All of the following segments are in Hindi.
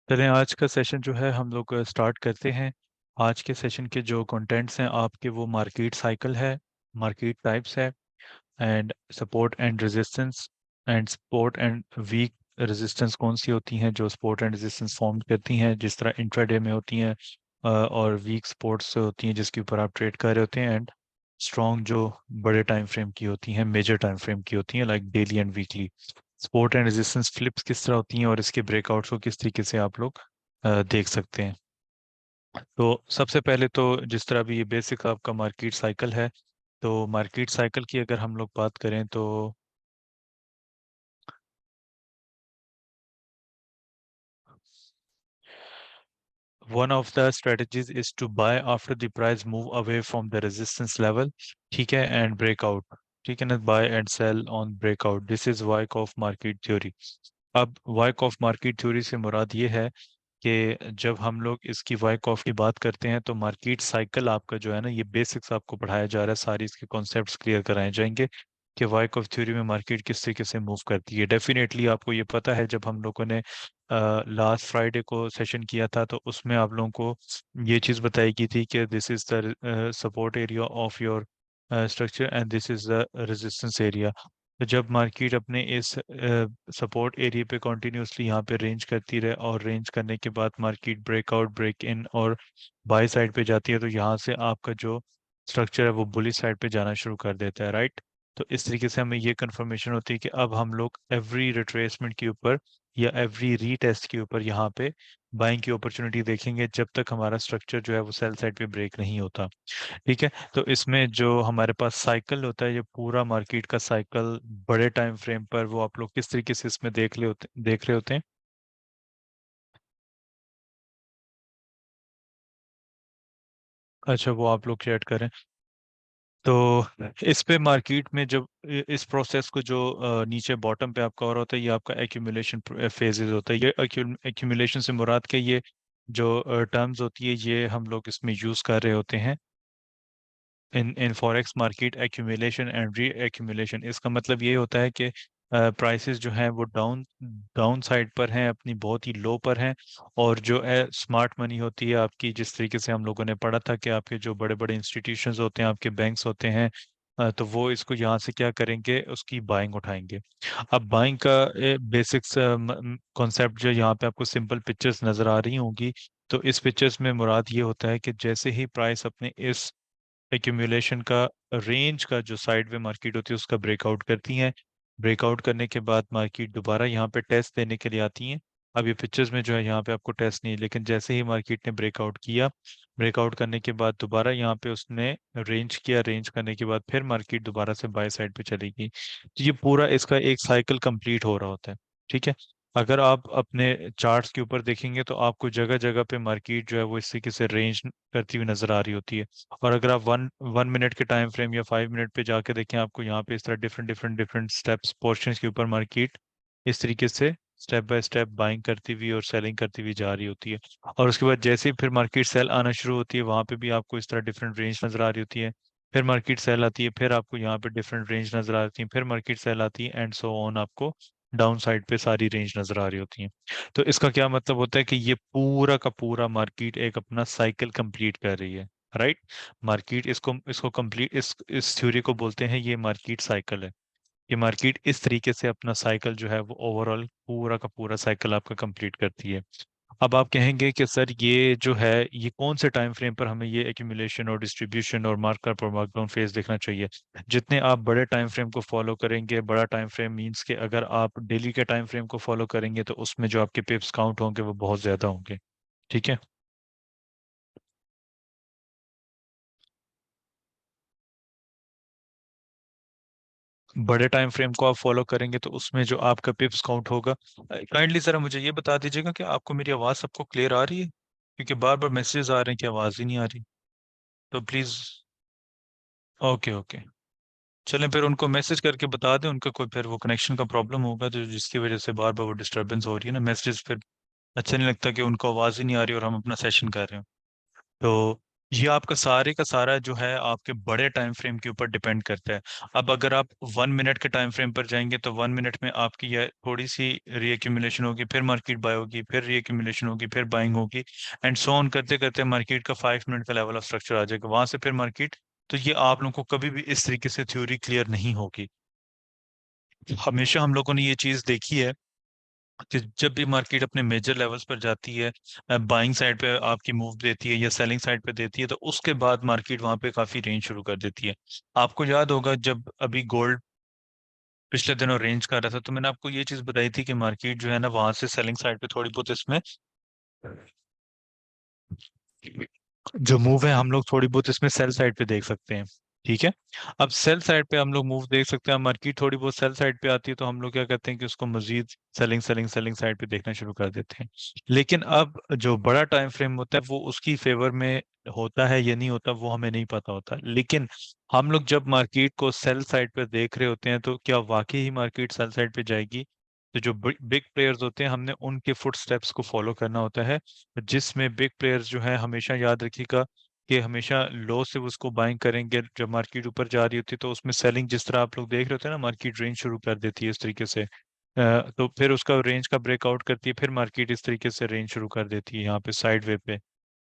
चलें आज का सेशन जो है हम लोग स्टार्ट करते हैं। आज के सेशन के जो कंटेंट्स हैं आपके वो मार्केट साइकिल है, मार्केट टाइप्स है, and support and resistance, and support and weak resistance कौन सी होती हैं जो सपोर्ट एंड रेजिस्टेंस फॉर्म करती हैं जिस तरह इंट्राडे में होती हैं, और वीक सपोर्ट्स होती हैं जिसके ऊपर आप ट्रेड कर रहे होते हैं, एंड स्ट्रॉन्ग जो बड़े टाइम फ्रेम की होती हैं, मेजर टाइम फ्रेम की होती हैं, like daily and weekly. Support and resistance flips किस तरह होती हैं और इसके ब्रेकआउट्स को किस तरीके से आप लोग देख सकते हैं। तो सबसे पहले तो जिस तरह भी ये बेसिक आपका मार्केट साइकिल है, तो मार्केट साइकिल की अगर हम लोग बात करें तो one of the strategies is to buy after the price move away from the resistance level. ठीक है, एंड ब्रेकआउट। ठीक है ना, buy and sell on breakout, this is Wyckoff market theory. अब वाइक ऑफ मार्केट थ्योरी से मुराद ये है कि जब हम लोग इसकी वाइक ऑफ की बात करते हैं तो मार्केट साइकिल आपका जो है ना, ये बेसिक्स आपको पढ़ाया जा रहा है, सारी इसके कॉन्सेप्ट्स क्लियर कराए जाएंगे कि वाइक ऑफ थ्योरी में मार्केट किस तरीके से मूव करती है। डेफिनेटली आपको ये पता है, जब हम लोगों ने लास्ट फ्राइडे को सेशन किया था तो उसमें आप लोगों को ये चीज़ बताई गई थी कि this is the support area of your structure and this is the resistance area. तो जब मार्केट अपने इस सपोर्ट एरिया पे कंटिन्यूसली यहाँ पे रेंज करती रहे और रेंज करने के बाद मार्केट ब्रेकआउट, ब्रेक इन और बाय साइड पे जाती है, तो यहाँ से आपका जो स्ट्रक्चर है वो बुलिश साइड पे जाना शुरू कर देता है, राइट। तो इस तरीके से हमें ये कंफर्मेशन होती है कि अब हम लोग एवरी रिट्रेसमेंट के ऊपर या एवरी रीटेस्ट के ऊपर यहाँ पे बाइंग की अपॉर्चुनिटी देखेंगे जब तक हमारा स्ट्रक्चर जो है वो सेल साइड पे ब्रेक नहीं होता। ठीक है, तो इसमें जो हमारे पास साइकिल होता है, ये पूरा मार्केट का साइकिल बड़े टाइम फ्रेम पर, वो आप लोग किस तरीके से इसमें देख रहे होते हैं। अच्छा, वो आप लोग चैट करें। तो इस पे मार्केट में जब इस प्रोसेस को जो नीचे बॉटम पे आपका हो रहा होता है, ये आपका एक्यूमुलेशन फेजेस होता है। ये एक्यूमुलेशन से मुराद के ये जो टर्म्स होती है ये हम लोग इसमें यूज कर रहे होते हैं इन forex market, accumulation and re accumulation. इसका मतलब ये होता है कि प्राइसेस जो हैं वो डाउन डाउन साइड पर हैं, अपनी बहुत ही लो पर हैं, और जो है स्मार्ट मनी होती है आपकी, जिस तरीके से हम लोगों ने पढ़ा था कि आपके जो बड़े बड़े इंस्टीट्यूशंस होते हैं, आपके बैंक्स होते हैं, तो वो इसको यहाँ से क्या करेंगे, उसकी बाइंग उठाएंगे। अब बाइंग का बेसिक्स कॉन्सेप्ट जो यहाँ पे आपको सिंपल पिक्चर्स नजर आ रही होंगी, तो इस पिक्चर्स में मुराद ये होता है कि जैसे ही प्राइस अपने इस एक्यूमुलेशन का रेंज का जो साइड वे मार्केट होती है उसका ब्रेकआउट करती हैं, ब्रेकआउट करने के बाद मार्केट दोबारा यहाँ पे टेस्ट देने के लिए आती हैं। अब ये पिक्चर्स में जो है यहाँ पे आपको टेस्ट नहीं है, लेकिन जैसे ही मार्केट ने ब्रेकआउट किया, ब्रेकआउट करने के बाद दोबारा यहाँ पे उसने रेंज किया, रेंज करने के बाद फिर मार्केट दोबारा से बाय साइड पे चलेगी। तो ये पूरा इसका एक साइकिल कंप्लीट हो रहा होता है। ठीक है, अगर आप अपने चार्ट्स के ऊपर देखेंगे तो आपको जगह जगह पे मार्केट जो है वो इस तरीके से रेंज करती हुई नजर आ रही होती है। और अगर आप वन वन मिनट के टाइम फ्रेम या 5 मिनट पे जाके देखें, आपको यहाँ पे इस तरह different different different steps portions के ऊपर मार्केट इस तरीके से स्टेप बाय स्टेप बाइंग करती हुई और सेलिंग करती हुई जा रही होती है। और उसके बाद जैसे ही फिर मार्केट सेल आना शुरू होती है, वहां पे भी आपको इस तरह डिफरेंट रेंज नजर आ रही होती है। फिर मार्केट सेल आती है, फिर आपको यहाँ पे डिफरेंट रेंज नजर आती है, फिर मार्केट सेल आती है, एंड सो ऑन, आपको डाउन साइड पे सारी रेंज नजर आ रही होती है। तो इसका क्या मतलब होता है कि ये पूरा का पूरा मार्केट एक अपना साइकिल कंप्लीट कर रही है, राइट। मार्केट इसको इसको कंप्लीट इस थ्योरी को बोलते हैं, ये मार्केट साइकिल है। ये मार्केट इस तरीके से अपना साइकिल जो है वो ओवरऑल पूरा का पूरा साइकिल आपका कंप्लीट करती है। अब आप कहेंगे कि सर ये जो है ये कौन से टाइम फ्रेम पर हमें ये एक्यूमुलेशन और डिस्ट्रीब्यूशन और मार्कअप और मार्कडाउन फेज देखना चाहिए। जितने आप बड़े टाइम फ्रेम को फॉलो करेंगे, बड़ा टाइम फ्रेम मींस के अगर आप डेली के टाइम फ्रेम को फॉलो करेंगे तो उसमें जो आपके पिप्स काउंट होंगे वो बहुत ज्यादा होंगे। ठीक है, बड़े टाइम फ्रेम को आप फॉलो करेंगे तो उसमें जो आपका पिप्स काउंट होगा। काइंडली जरा मुझे ये बता दीजिएगा कि आपको मेरी आवाज़ सबको क्लियर आ रही है, क्योंकि बार बार मैसेजेस आ रहे हैं कि आवाज़ ही नहीं आ रही। तो प्लीज़। ओके ओके, चलें फिर उनको मैसेज करके बता दें, उनका कोई फिर वो कनेक्शन का प्रॉब्लम होगा तो जिसकी वजह से बार बार वो डिस्टरबेंस हो रही है ना, मैसेज फिर अच्छा नहीं लगता कि उनको आवाज़ ही नहीं आ रही और हम अपना सेशन कर रहे हो। तो ये आपका सारे का सारा जो है आपके बड़े टाइम फ्रेम के ऊपर डिपेंड करता है। अब अगर आप 1 मिनट के टाइम फ्रेम पर जाएंगे तो 1 मिनट में आपकी यह थोड़ी सी रीएक्यूमुलेशन होगी, फिर मार्केट बाय होगी, फिर रीएक्यूमुलेशन होगी, फिर बाइंग होगी, एंड सो ऑन करते करते मार्केट का 5 मिनट का लेवल ऑफ स्ट्रक्चर आ जाएगा, वहां से फिर मार्केट। तो ये आप लोगों को कभी भी इस तरीके से थ्योरी क्लियर नहीं होगी। हमेशा हम लोगों ने ये चीज देखी है कि जब भी मार्केट अपने मेजर लेवल्स पर जाती है, बाइंग साइड पे आपकी मूव देती है या सेलिंग साइड पे देती है, तो उसके बाद मार्केट वहां पे काफी रेंज शुरू कर देती है। आपको याद होगा जब अभी गोल्ड पिछले दिनों रेंज कर रहा था, तो मैंने आपको ये चीज बताई थी कि मार्केट जो है ना वहां से सेलिंग साइड पे थोड़ी बहुत इसमें जो मूव है हम लोग थोड़ी बहुत इसमें सेल साइड पे देख सकते हैं। ठीक है। अब सेल साइड पे हम लोग मूव देख सकते हैं, मार्केट थोड़ी बहुत सेल साइड पे आती है तो हम लोग क्या करते हैं कि उसको मजीद सेलिंग सेलिंग सेलिंग साइड पे देखना शुरू कर देते हैं। लेकिन अब जो बड़ा टाइम फ्रेम होता है वो उसकी फेवर में होता है या नहीं होता वो हमें नहीं पता होता, लेकिन हम लोग जब मार्केट को सेल साइड पे देख रहे होते हैं तो क्या वाकई ही मार्केट सेल साइड पे जाएगी? तो जो बिग प्लेयर्स होते हैं हमने उनके फुट स्टेप्स को फॉलो करना होता है, जिसमें बिग प्लेयर्स जो है हमेशा याद रखिएगा कि हमेशा लो से उसको बाइंग करेंगे, जब मार्केट ऊपर जा रही होती है तो उसमें सेलिंग, जिस तरह आप लोग देख रहे होते हैं ना मार्केट रेंज शुरू कर देती है इस तरीके से, तो फिर उसका रेंज का ब्रेकआउट करती है, फिर मार्केट इस तरीके से रेंज शुरू कर देती है यहाँ पे साइड वे पे,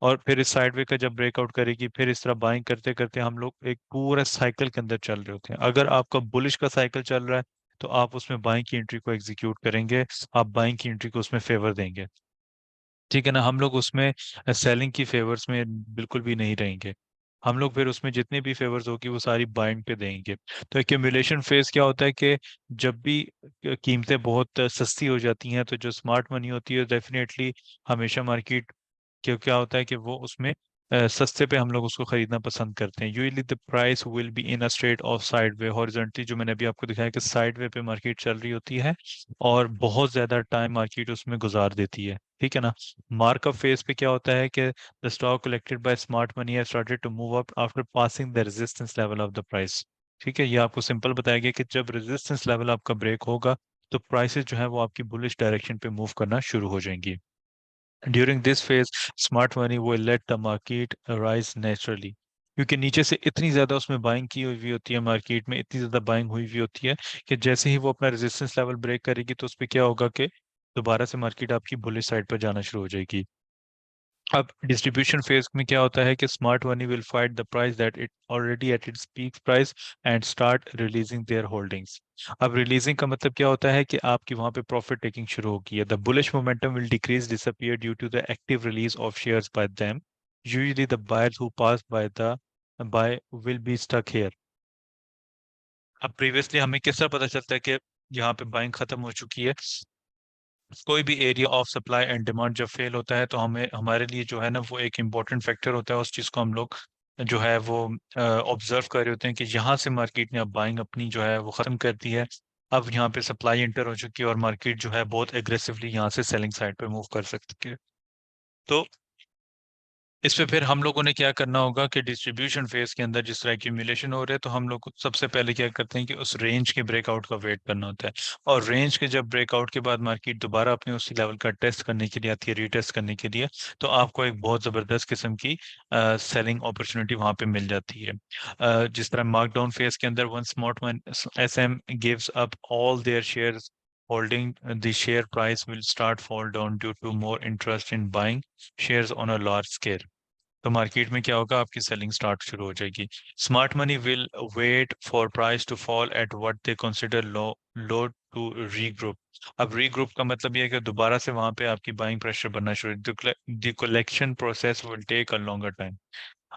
और फिर इस साइड वे का जब ब्रेकआउट करेगी फिर इस तरह बाइंग करते करते हम लोग एक पूरा साइकिल के अंदर चल रहे होते हैं। अगर आपका बुलिश का साइकिल चल रहा है तो आप उसमें बाइंग की एंट्री को एग्जीक्यूट करेंगे, आप बाइंग की एंट्री को उसमें फेवर देंगे। ठीक है ना, हम लोग उसमें सेलिंग की फेवर्स में बिल्कुल भी नहीं रहेंगे। हम लोग फिर उसमें जितने भी फेवर्स होगी वो सारी बाइंग पे देंगे। तो एक्यूमुलेशन फेज क्या होता है कि जब भी कीमतें बहुत सस्ती हो जाती हैं तो जो स्मार्ट मनी होती है डेफिनेटली हमेशा मार्केट क्यों क्या होता है कि वो उसमें सस्ते पे हम लोग उसको खरीदना पसंद करते हैं। Usually the price will be in a straight of side way horizontally, जो मैंने अभी आपको दिखाया कि साइड वे पे मार्केट चल रही होती है और बहुत ज्यादा टाइम मार्केट उसमें गुजार देती है। ठीक है ना। मार्कअप फेज पे क्या होता है कि the stock collected by smart money have started to move up after passing the resistance level of the price. ठीक है, ये आपको सिंपल बताया गया कि जब रेजिस्टेंस लेवल आपका ब्रेक होगा तो प्राइसेस जो है वो आपकी बुलिश डायरेक्शन पे मूव करना शुरू हो जाएंगी। During this phase smart money will let the market rise naturally, क्योंकि नीचे से इतनी ज्यादा उसमें बाइंग की हुई होती है, मार्केट में इतनी ज्यादा बाइंग हुई हुई होती है कि जैसे ही वो अपना रेजिस्टेंस लेवल ब्रेक करेगी तो उस पर क्या होगा कि दोबारा से मार्केट आपकी बुलिश साइड पर जाना शुरू हो जाएगी। अब डिस्ट्रीब्यूशन फेज में क्या होता है कि smart money will fight the price that it already at its peak price and start releasing their holdings. अब रिलीजिंग का मतलब क्या होता है कि आपकी वहां पे प्रॉफिट टेकिंग शुरू होगी है। The bullish momentum will decrease disappear due to the active release of shares by them, usually the buyers who pass by the buy will be stuck here. अब प्रीवियसली हमें किस तरह पता चलता है कि यहाँ पे बाइंग खत्म हो चुकी है? कोई भी area of supply and demand जब फेल होता है तो हमें हमारे लिए जो है ना वो एक इम्पोर्टेंट फैक्टर होता है, उस चीज़ को हम लोग जो है वो ऑब्जर्व कर रहे होते हैं कि यहाँ से मार्केट ने अब बाइंग अपनी जो है वो ख़त्म कर दी है। अब यहाँ पे सप्लाई एंटर हो चुकी है और मार्केट जो है बहुत एग्रेसिवली यहाँ से सेलिंग साइड पे मूव कर सकती है। तो इस पे फिर हम लोगों ने क्या करना होगा कि डिस्ट्रीब्यूशन फेज के अंदर जिस तरह एक्यूमुलेशन हो रहा है तो हम लोग सबसे पहले क्या करते हैं कि उस रेंज के ब्रेकआउट का वेट करना होता है, और रेंज के जब ब्रेकआउट के बाद मार्केट दोबारा अपने उसी लेवल का टेस्ट करने के लिए आती है, रीटेस्ट करने के लिए, तो आपको एक बहुत ज़बरदस्त किस्म की सेलिंग अपॉर्चुनिटी वहां पे मिल जाती है। जिस तरह मार्कडाउन फेज के अंदर one smart one S M gives up all their shares holding, the share price will start fall down due to more interest in buying shares on a large scale। तो मार्केट में क्या होगा, आपकी सेलिंग स्टार्ट शुरू हो जाएगी। Smart money will wait for price to fall at what they consider low low to regroup. अब रीग्रुप का मतलब ये है कि दोबारा से वहां पे आपकी बाइंग प्रेशर बनना शुरू, the collection process will take a longer time.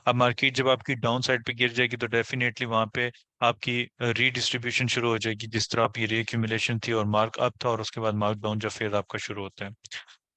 अब मार्केट जब आपकी डाउन साइड पे गिर जाएगी तो डेफिनेटली वहां पे आपकी रीडिस्ट्रीब्यूशन शुरू हो जाएगी, जिस तरह आपकी रीअक्यूमुलेशन थी और मार्क अप था और उसके बाद मार्क डाउन जब फेज आपका शुरू होता है।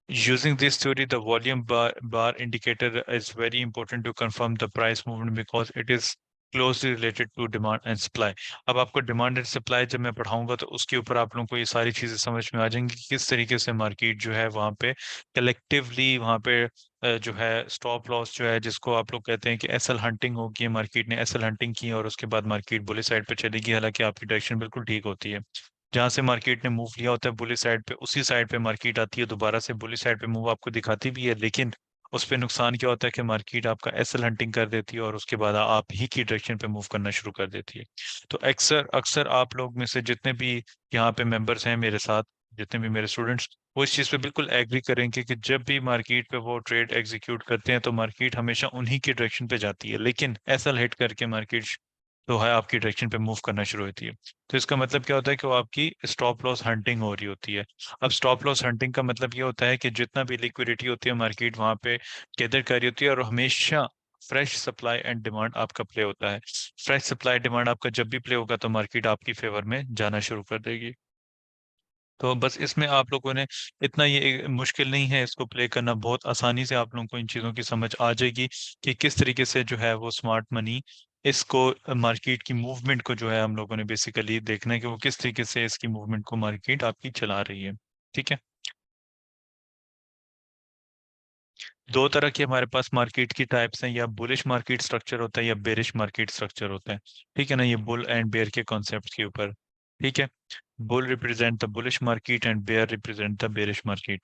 Using this theory, the volume bar indicator is very important to confirm the price movement because it is closely related to demand and supply। अब आपको डिमांड एंड सप्लाई जब मैं पढ़ाऊंगा तो उसके ऊपर आप लोगों को ये सारी चीजें समझ में आ जाएंगी कि किस तरीके से मार्केट जो है वहाँ पे कलेक्टिवली वहाँ पे जो है स्टॉप लॉस जो है जिसको आप लोग कहते हैं कि एसएल हंटिंग होगी, मार्केट ने एसएल हंटिंग की और उसके बाद मार्केट बुलिश साइड पे चलेगी, हालांकि आपकी डायरेक्शन बिल्कुल ठीक होती है। जहां से मार्केट ने मूव लिया होता है बुलिश साइड पे, उसी साइड पे मार्केट आती है दोबारा से बुलिश साइड पे मूव आपको दिखाती भी है, लेकिन उस पे नुकसान क्या होता है कि मार्केट आपका एसएल हंटिंग कर देती है और उसके बाद आप ही की डायरेक्शन पे मूव करना शुरू कर देती है। तो अक्सर अक्सर आप लोग में से जितने भी यहाँ पे मेंबर्स हैं मेरे साथ, जितने भी मेरे स्टूडेंट्स, वो इस चीज़ पे बिल्कुल एग्री करेंगे कि जब भी मार्केट पे वो ट्रेड एग्जीक्यूट करते हैं तो मार्केट हमेशा उन्हीं की डायरेक्शन पे जाती है, लेकिन एसएल हिट करके मार्केट तो है आपकी डायरेक्शन पे मूव करना शुरू होती है। तो इसका मतलब क्या होता है कि वो आपकी स्टॉप लॉस हंटिंग हो रही होती है। अब स्टॉप लॉस हंटिंग का मतलब ये होता है कि जितना भी लिक्विडिटी होती है मार्केट वहां पे गैदर कर रही होती है, और हमेशा फ्रेश सप्लाई एंड डिमांड आपका प्ले होता है। फ्रेश सप्लाई डिमांड आपका जब भी प्ले होगा तो मार्केट आपकी फेवर में जाना शुरू कर देगी। तो बस इसमें आप लोगों ने इतना, ये मुश्किल नहीं है इसको प्ले करना, बहुत आसानी से आप लोगों को इन चीज़ों की समझ आ जाएगी कि किस तरीके से जो है वो स्मार्ट मनी इसको, मार्केट की मूवमेंट को जो है हम लोगों ने बेसिकली देखना है कि वो किस तरीके से इसकी मूवमेंट को मार्केट आपकी चला रही है। ठीक है। दो तरह की हमारे पास मार्केट की टाइप्स हैं, या बुलिश मार्केट स्ट्रक्चर होता है या बेरिश मार्केट स्ट्रक्चर होता है। ठीक है ना, ये बुल एंड बेयर के कॉन्सेप्ट के ऊपर। ठीक है। Bull represent the bullish market and bear represent the bearish market.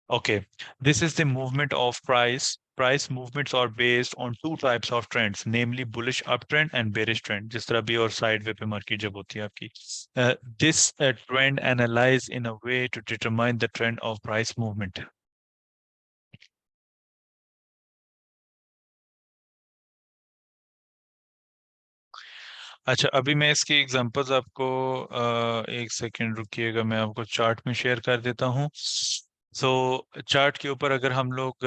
Okay, this is the movement of price. Price movements are based on two types of trends, namely bullish uptrend and bearish trend. जिस तरह भी और साइड वे पे मार्केट जब होती है आपकी, this trend analyze in a way to determine the trend of price movement. अच्छा, अभी मैं इसकी एग्जांपल्स आपको, एक सेकंड रुकिएगा, मैं आपको चार्ट में शेयर कर देता हूँ। सो चार्ट के ऊपर अगर हम लोग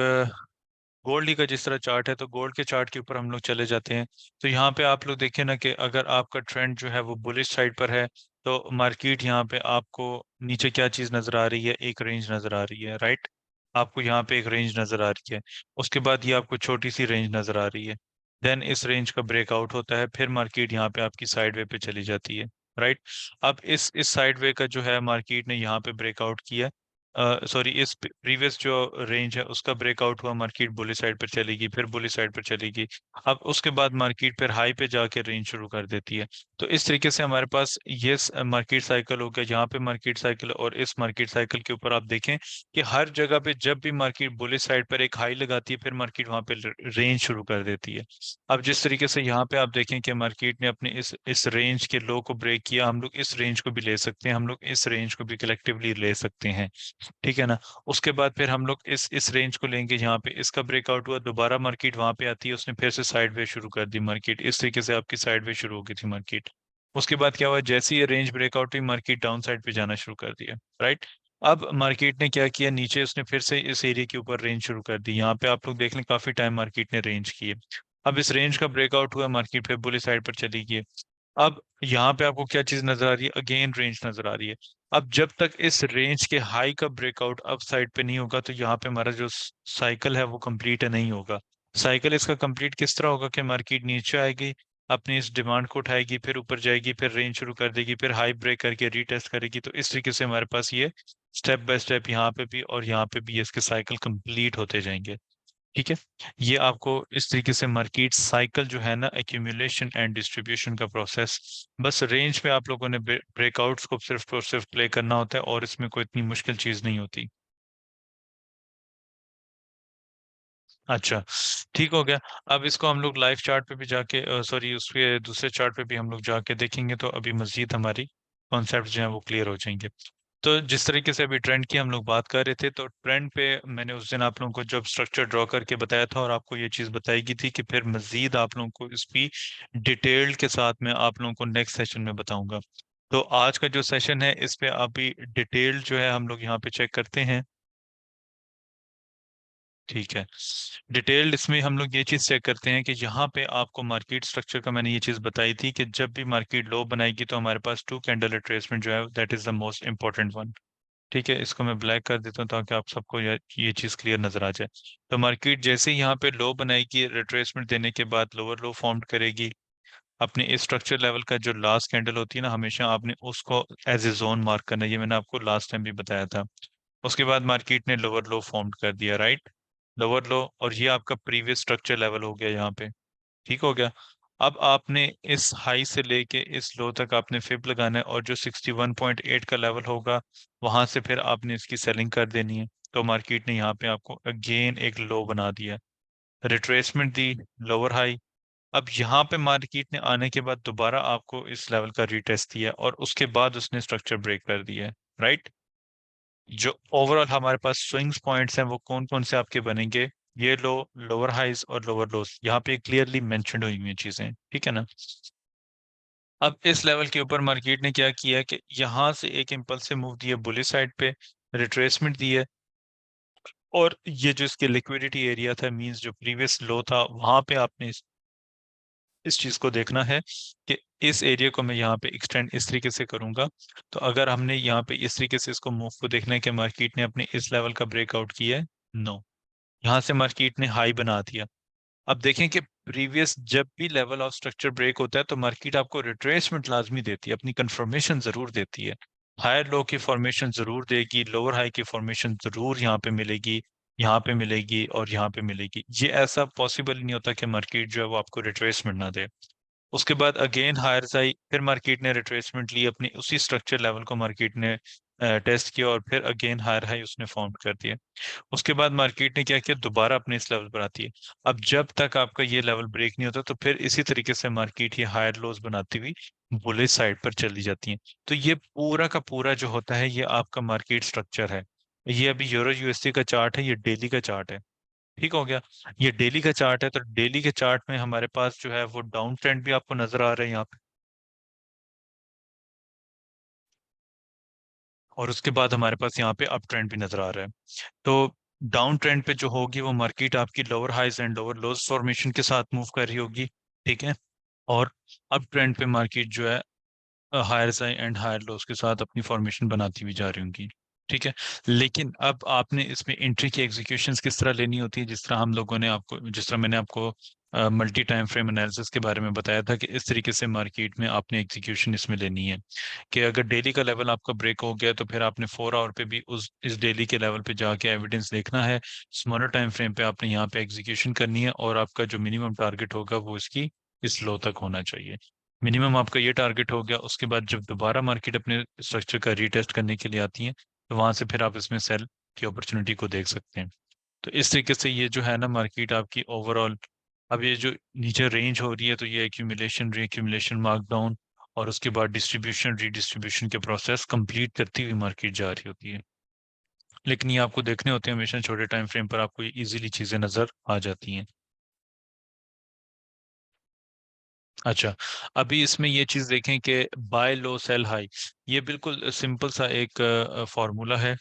गोल्ड का जिस तरह चार्ट है, तो गोल्ड के चार्ट के ऊपर हम लोग चले जाते हैं। तो यहाँ पे आप लोग देखें ना कि अगर आपका ट्रेंड जो है वो बुलिश साइड पर है, तो मार्केट यहाँ पे आपको नीचे क्या चीज नजर आ रही है, एक रेंज नजर आ रही है, राइट। आपको यहाँ पे एक रेंज नजर आ रही है, उसके बाद ये आपको छोटी सी रेंज नजर आ रही है। देन इस रेंज का ब्रेकआउट होता है, फिर मार्केट यहाँ पे आपकी साइड वे पे चली जाती है, राइट। अब इस साइड वे का जो है मार्केट ने यहाँ पे ब्रेकआउट किया, सॉरी, इस प्रीवियस जो रेंज है उसका ब्रेकआउट हुआ, मार्केट बुली साइड पर चलेगी, फिर बुली साइड पर चलेगी। अब उसके बाद मार्केट फिर हाई पे जाके रेंज शुरू कर देती है। तो इस तरीके से हमारे पास ये मार्केट साइकिल हो गया, यहाँ पे मार्केट साइकिल, और इस मार्केट साइकिल के ऊपर आप देखें कि हर जगह पे जब भी मार्केट बुली साइड पर एक हाई लगाती है, फिर मार्केट वहां पे रेंज शुरू कर देती है। अब जिस तरीके से यहाँ पे आप देखें कि मार्केट ने अपने इस रेंज के लो को ब्रेक किया, हम लोग इस रेंज को भी ले सकते हैं, हम लोग इस रेंज को भी कलेक्टिवली ले सकते हैं। ठीक है ना। उसके बाद फिर हम लोग इस रेंज को लेंगे, यहाँ पे इसका ब्रेकआउट हुआ, दोबारा मार्केट वहां पे आती है, उसने फिर से साइड वे शुरू कर दी मार्केट, इस तरीके से आपकी साइड वे शुरू हो गई थी मार्केट। उसके बाद क्या हुआ, जैसे ही ये रेंज ब्रेकआउट हुई, मार्केट डाउन साइड पे जाना शुरू कर दिया, राइट। अब मार्केट ने क्या किया, नीचे उसने फिर से इस एरिया के ऊपर रेंज शुरू कर दी, यहाँ पे आप लोग देख लें काफी टाइम मार्केट ने रेंज की है। अब इस रेंज का ब्रेकआउट हुआ, मार्केट फिर बुली साइड पर चली गई। अब यहाँ पे आपको क्या चीज नजर आ रही है, अगेन रेंज नजर आ रही है। अब जब तक इस रेंज के हाई का ब्रेकआउट अप साइड पे नहीं होगा, तो यहाँ पे हमारा जो साइकिल है वो कंप्लीट नहीं होगा। साइकिल इसका कंप्लीट किस तरह होगा कि मार्केट नीचे आएगी, अपनी इस डिमांड को उठाएगी, फिर ऊपर जाएगी, फिर रेंज शुरू कर देगी, फिर हाई ब्रेक करके रीटेस्ट करेगी। तो इस तरीके से हमारे पास ये स्टेप बाय स्टेप यहाँ पे भी और यहाँ पे भी इसके साइकिल कंप्लीट होते जाएंगे। ठीक है। ये आपको इस तरीके से मार्केट साइकिल जो है ना, एक्यूमुलेशन एंड डिस्ट्रीब्यूशन का प्रोसेस, बस रेंज पे आप लोगों ने ब्रेकआउट्स को सिर्फ और सिर्फ प्ले करना होता है, और इसमें कोई इतनी मुश्किल चीज नहीं होती। अच्छा, ठीक हो गया। अब इसको हम लोग लाइव चार्ट पे भी जाके, सॉरी, उसके दूसरे चार्ट पे भी हम लोग जाके देखेंगे, तो अभी मजीद हमारी कॉन्सेप्ट जो है वो क्लियर हो जाएंगे। तो जिस तरीके से अभी ट्रेंड की हम लोग बात कर रहे थे, तो ट्रेंड पे मैंने उस दिन आप लोगों को जब स्ट्रक्चर ड्रॉ करके बताया था, और आपको ये चीज़ बताई गई थी कि फिर मजीद आप लोगों को इसकी डिटेल्ड के साथ में आप लोगों को नेक्स्ट सेशन में बताऊंगा। तो आज का जो सेशन है इस पे अभी डिटेल्ड जो है हम लोग यहाँ पे चेक करते हैं। ठीक है। डिटेल्ड इसमें हम लोग ये चीज़ चेक करते हैं कि यहाँ पे आपको मार्केट स्ट्रक्चर का मैंने ये चीज़ बताई थी कि जब भी मार्केट लो बनाएगी तो हमारे पास टू कैंडल रिट्रेसमेंट जो है that is the most important one. ठीक है, इसको मैं ब्लैक कर देता हूँ ताकि आप सबको ये चीज़ क्लियर नजर आ जाए। तो मार्केट जैसे ही यहाँ पे लो बनाएगी, रिट्रेसमेंट देने के बाद लोअर लो फॉर्म करेगी, अपने इस स्ट्रक्चर लेवल का जो लास्ट कैंडल होती है ना, हमेशा आपने उसको एज ए जोन मार्क करना है, ये मैंने आपको लास्ट टाइम भी बताया था। उसके बाद मार्केट ने लोअर लो फॉर्म कर दिया, राइट। लोअर लो, और ये आपका प्रीवियस स्ट्रक्चर लेवल हो गया यहाँ पे। ठीक हो गया। अब आपने इस हाई से लेके इस लो तक आपने फिब लगाना है, और जो 61.8 का लेवल होगा, वहां से फिर आपने इसकी सेलिंग कर देनी है। तो मार्केट ने यहाँ पे आपको अगेन एक लो बना दिया, रिट्रेसमेंट दी, लोअर हाई। अब यहाँ पे मार्केट ने आने के बाद दोबारा आपको इस लेवल का रीटेस्ट दिया और उसके बाद उसने स्ट्रक्चर ब्रेक कर दिया है, राइट। जो ओवरऑल हमारे पास स्विंग्स पॉइंट्स हैं वो कौन कौन से आपके बनेंगे, ये लो, लोअर हाइज और लोअर लोस, यहाँ पे क्लियरली मेंशन्ड हुई हुई चीजें, ठीक है ना। अब इस लेवल के ऊपर मार्केट ने क्या किया कि यहाँ से एक इम्पल्सिव मूव दिया बुलिश साइड पे, रिट्रेसमेंट दी है, और ये जो इसके लिक्विडिटी एरिया था, मींस जो प्रीवियस लो था, वहां पे आपने इस चीज को देखना है कि इस एरिया को मैं यहाँ पे एक्सटेंड इस तरीके से करूंगा। तो अगर हमने यहाँ पे इस तरीके से इसको मूव को देखना है कि मार्केट ने अपने इस लेवल का ब्रेकआउट किया है, नो, यहाँ से मार्केट ने हाई बना दिया। अब देखें कि प्रीवियस जब भी लेवल ऑफ स्ट्रक्चर ब्रेक होता है तो मार्केट आपको रिट्रेसमेंट लाजमी देती है, अपनी कंफर्मेशन जरूर देती है, हायर लो की फॉर्मेशन जरूर देगी, लोअर हाई की फॉर्मेशन जरूर यहाँ पे मिलेगी, यहाँ पे मिलेगी और यहाँ पे मिलेगी। ये ऐसा पॉसिबल नहीं होता कि मार्केट जो है वो आपको रिट्रेसमेंट ना दे। उसके बाद अगेन हायर आई, फिर मार्केट ने रिट्रेसमेंट ली, अपनी उसी स्ट्रक्चर लेवल को मार्केट ने टेस्ट किया और फिर अगेन हायर हाई उसने फॉर्म कर दिया। उसके बाद मार्केट ने क्या किया, दोबारा अपने इस लेवल पर आती है। अब जब तक आपका ये लेवल ब्रेक नहीं होता तो फिर इसी तरीके से मार्केट ये हायर लोज बनाती हुई बुलिश साइड पर चली जाती है। तो ये पूरा का पूरा जो होता है ये आपका मार्केट स्ट्रक्चर है। ये अभी यूरो यूएसडी का चार्ट है, ये डेली का चार्ट है, ठीक हो गया। ये डेली का चार्ट है, तो डेली के चार्ट में हमारे पास जो है वो डाउन ट्रेंड भी आपको नजर आ रहा है यहाँ पे, और उसके बाद हमारे पास यहाँ पे अप ट्रेंड भी नजर आ रहा है। तो डाउन ट्रेंड पे जो होगी वो मार्केट आपकी lower highs and lower lows formation के साथ मूव कर रही होगी, ठीक है। और अप ट्रेंड पे मार्केट जो है higher high and higher lows के साथ अपनी फॉर्मेशन बनाती हुई जा रही होंगी, ठीक है। लेकिन अब आपने इसमें एंट्री की एग्जीक्यूशंस किस तरह लेनी होती है, जिस तरह हम लोगों ने आपको, जिस तरह मैंने आपको मल्टी टाइम फ्रेम एनालिसिस के बारे में बताया था कि इस तरीके से मार्केट में आपने एग्जीक्यूशन इसमें लेनी है कि अगर डेली का लेवल आपका ब्रेक हो गया तो फिर आपने 4 आवर पे भी उस इस डेली के लेवल पे जाके एविडेंस देखना है, स्मॉलर टाइम फ्रेम पे आपने यहाँ पे एग्जीक्यूशन करनी है, और आपका जो मिनिमम टारगेट होगा वो इसकी इस लो तक होना चाहिए। मिनिमम आपका ये टारगेट हो गया, उसके बाद जब दोबारा मार्केट अपने स्ट्रक्चर का रीटेस्ट करने के लिए आती है तो वहां से फिर आप इसमें सेल की अपॉर्चुनिटी को देख सकते हैं। तो इस तरीके से ये जो है ना मार्केट आपकी ओवरऑल, अब ये जो नीचे रेंज हो रही है तो ये एक्यूमुलेशन रीएक्यूमुलेशन मार्कडाउन और उसके बाद डिस्ट्रीब्यूशन रीडिस्ट्रीब्यूशन के प्रोसेस कंप्लीट करती हुई मार्केट जा रही होती है। लेकिन ये आपको देखने होते हैं हमेशा छोटे टाइम फ्रेम पर, आपको इजीली चीजें नजर आ जाती हैं। अच्छा, अभी इसमें ये चीज देखें कि बाय लो सेल हाई, ये बिल्कुल सिंपल सा एक फॉर्मूला है।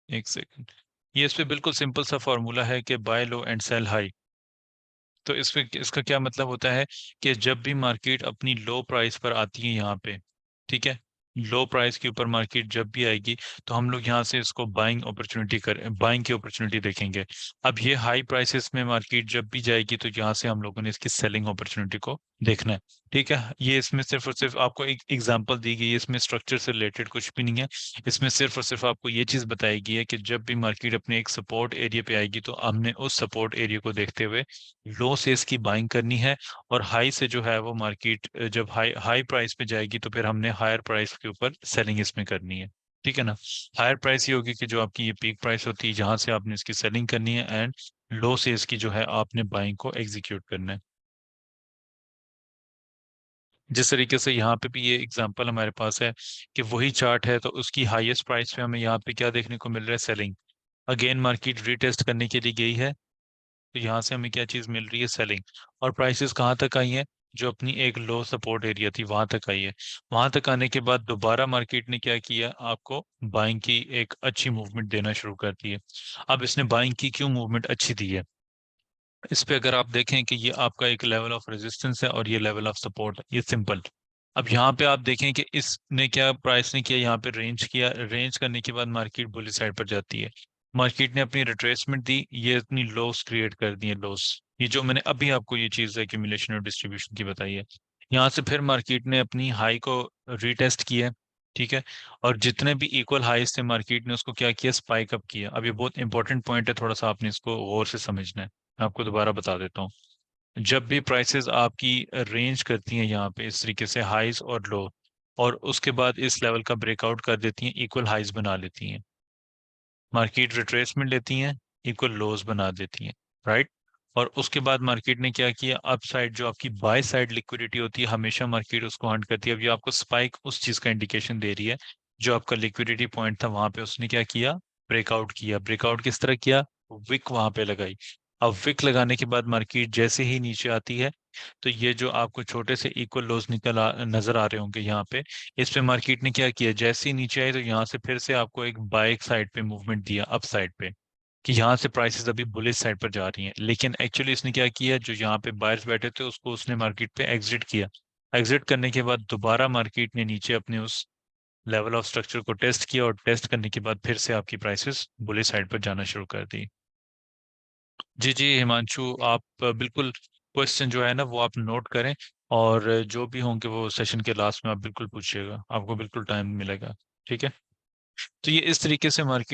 एक सेकंड, ये इस पे बिल्कुल सिंपल सा फॉर्मूला है कि buy low and sell high. तो इसमें इसका क्या मतलब होता है कि जब भी मार्केट अपनी लो प्राइस पर आती है यहाँ पे, ठीक है, लो प्राइस के ऊपर मार्केट जब भी आएगी तो हम लोग यहाँ से इसको बाइंग की अपॉर्चुनिटी देखेंगे। अब ये हाई प्राइसेस में मार्केट जब भी जाएगी तो यहाँ से हम लोगों ने इसकी सेलिंग अपॉर्चुनिटी को देखना है, ठीक है। ये इसमें सिर्फ और सिर्फ आपको एक एग्जांपल दी गई है, इसमें स्ट्रक्चर से रिलेटेड कुछ भी नहीं है। इसमें सिर्फ और सिर्फ आपको ये चीज बताई गई है कि जब भी मार्केट अपने एक सपोर्ट एरिया पे आएगी तो हमने उस सपोर्ट एरिया को देखते हुए लो से इसकी बाइंग करनी है, और हाई से जो है वो मार्केट जब हाई हाई प्राइस पे जाएगी तो फिर हमने हायर प्राइस के ऊपर सेलिंग इसमें करनी है, ठीक है ना। हायर प्राइस ये होगी कि जो आपकी ये पीक प्राइस होती है जहां से आपने इसकी सेलिंग करनी है, एंड लो से इसकी जो है आपने बाइंग को एग्जीक्यूट करना है। जिस तरीके से यहाँ पे भी ये एग्जांपल हमारे पास है कि वही चार्ट है तो उसकी हाईएस्ट प्राइस पे हमें यहाँ पे क्या देखने को मिल रहा है, सेलिंग। अगेन मार्केट रीटेस्ट करने के लिए गई है तो यहाँ से हमें क्या चीज मिल रही है, सेलिंग। और प्राइसेस कहाँ तक आई है, जो अपनी एक लो सपोर्ट एरिया थी वहां तक आई है। वहां तक आने के बाद दोबारा मार्केट ने क्या किया, आपको बाइंग की एक अच्छी मूवमेंट देना शुरू कर दी है। अब इसने बाइंग की क्यों मूवमेंट अच्छी दी है, इस पे अगर आप देखें कि ये आपका एक लेवल ऑफ रेजिस्टेंस है और ये लेवल ऑफ सपोर्ट है, ये सिंपल। अब यहाँ पे आप देखें कि इसने क्या, प्राइस ने किया, यहाँ पे रेंज किया, रेंज करने के बाद मार्केट बुलिश साइड पर जाती है। मार्केट ने अपनी रिट्रेसमेंट दी, ये इतनी लॉस क्रिएट कर दी है, लॉस, ये जो मैंने अभी आपको ये चीज एक्यूमुलेशन और डिस्ट्रीब्यूशन की बताई है। यहाँ से फिर मार्केट ने अपनी हाई को रीटेस्ट किया, ठीक है। और जितने भी इक्वल हाईस थे मार्केट ने उसको क्या किया, स्पाइक अप किया। अब ये बहुत इंपॉर्टेंट पॉइंट है, थोड़ा सा आपने इसको गौर से समझना है। मैं आपको दोबारा बता देता हूँ। जब भी प्राइसेस आपकी रेंज करती हैं यहाँ पे इस तरीके से हाईज और लो, और उसके बाद इस लेवल का ब्रेकआउट कर देती हैं, इक्वल हाईज बना लेती हैं, मार्केट रिट्रेसमेंट लेती हैं, इक्वल लोज बना देती हैं, राइट। और उसके बाद मार्केट ने क्या किया, अप साइड जो आपकी बाय साइड लिक्विडिटी होती है हमेशा मार्केट उसको हंट करती है। अब ये आपको स्पाइक उस चीज का इंडिकेशन दे रही है, जो आपका लिक्विडिटी पॉइंट था वहां पे उसने क्या किया, ब्रेकआउट किया। ब्रेकआउट किस तरह किया, विक वहां पे लगाई। अब विक लगाने के बाद मार्केट जैसे ही नीचे आती है, तो ये जो आपको छोटे से इक्वल लोज नजर आ रहे होंगे यहाँ पे, इस पे मार्केट ने क्या किया, जैसे ही नीचे आए तो यहाँ से फिर से आपको एक बाय साइड पे मूवमेंट दिया, अप साइड पे, कि यहाँ से प्राइसेस अभी बुलिश साइड पर जा रही हैं। लेकिन एक्चुअली इसने क्या किया, जो यहाँ पे बायर्स बैठे थे उसको उसने मार्केट पे एग्जिट किया। एग्जिट करने के बाद दोबारा मार्केट ने नीचे अपने उस लेवल ऑफ स्ट्रक्चर को टेस्ट किया, और टेस्ट करने के बाद फिर से आपकी प्राइसेस बुलिश साइड पर जाना शुरू कर दी। जी जी हिमांशु, आप बिल्कुल क्वेश्चन जो है ना वो आप नोट करें, और जो भी होंगे वो सेशन के लास्ट में आप बिल्कुल पूछिएगा, आपको बिल्कुल टाइम मिलेगा। ठीक है। तो ये इस तरीके से मार्केट